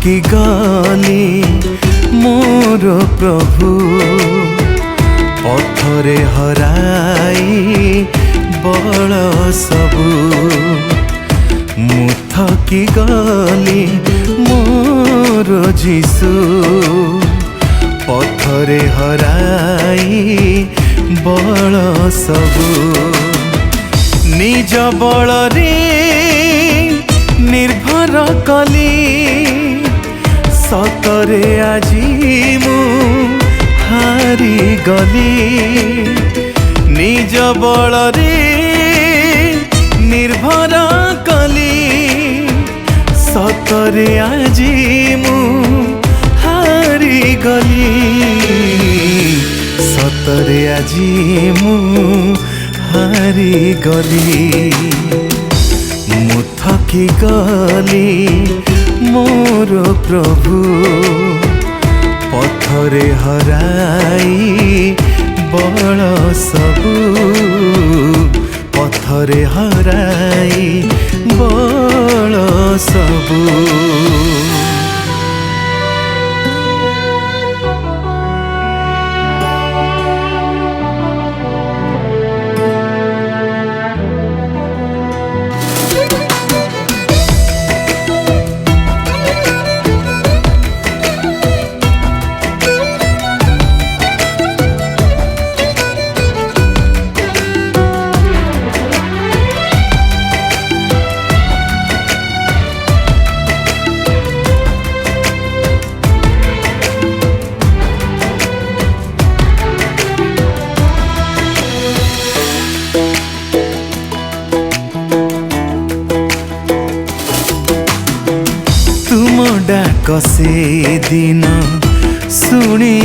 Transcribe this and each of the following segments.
थकी गली मोर प्रभु पथरे हराई बल सबू मु थकी गली मोर जीसु पथरे हराई बल सबू निज बल रे निर्भर कली सतरे आजी मु हारी गली निज बल रे निर्भर कली सतरे आजी मु हारी गली सतरे आजी मु हारी गली मु थकी गली मोर प्रभु पथरे हराई बल सबू पथरे हराई बल सबू। डाक से दिन शुणी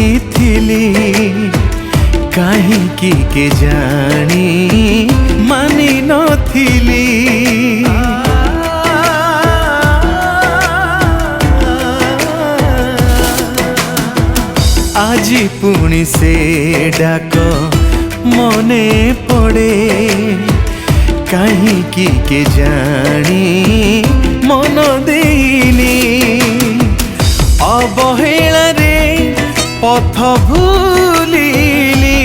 कहीं के जानी मानी नथिली आज पुणी से डाक मने पड़े कहीं के जानी मन देनी अवहेला रे पथ भूलिली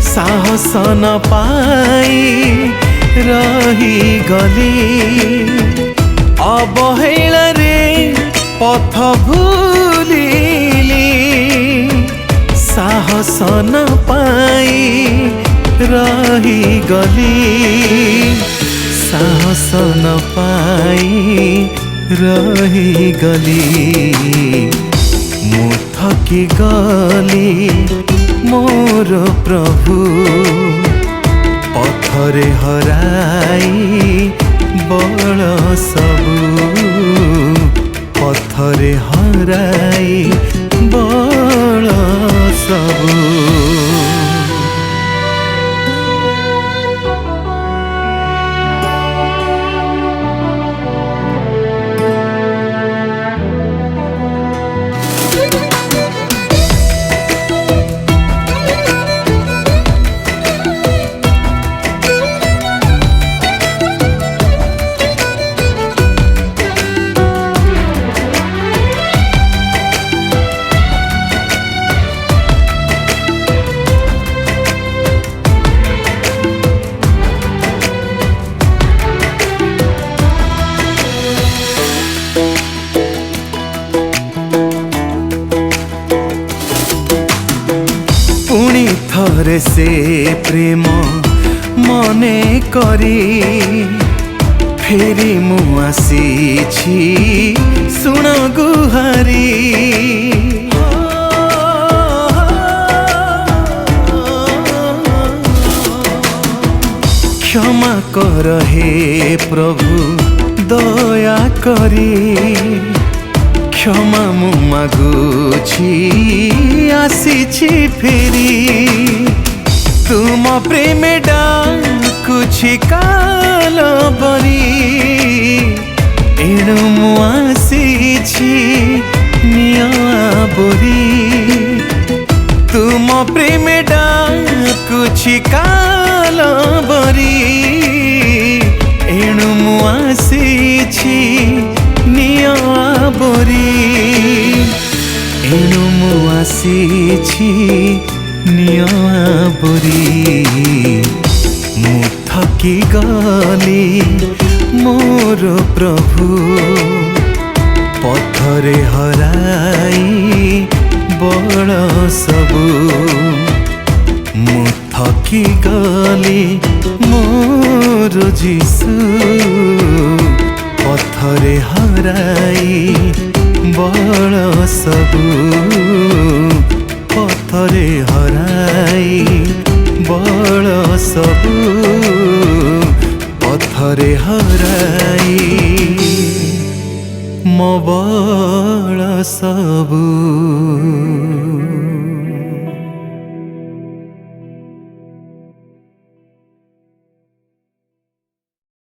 साहस न पाई रही गली अवहेला रे पथ भूलिली साहस न पाई रही गली साहस न पाई रही गली मु थकी गली मोर प्रभु पथरे हराई बल सबू पथरे हराई बल सबू। थरे से प्रेम मने करी फेरी मु आसीछि सुन गुहारी क्षमा कर हे प्रभु दया करी क्षमा मु मागुछि आसीछि फेरी तुम प्रेम डाकुछि काल बरी एणु मु आसीछि निया बोरी तुम प्रेम डाकुछि काल बरी एणु मु आसीछि निया थकी गली मोर प्रभु पथरे हराई बल सबु मु थकी गली मोर जीसु पथरे हराई बल सबु पथरे हराई बल सबु पथरे हराई मो बल सबु।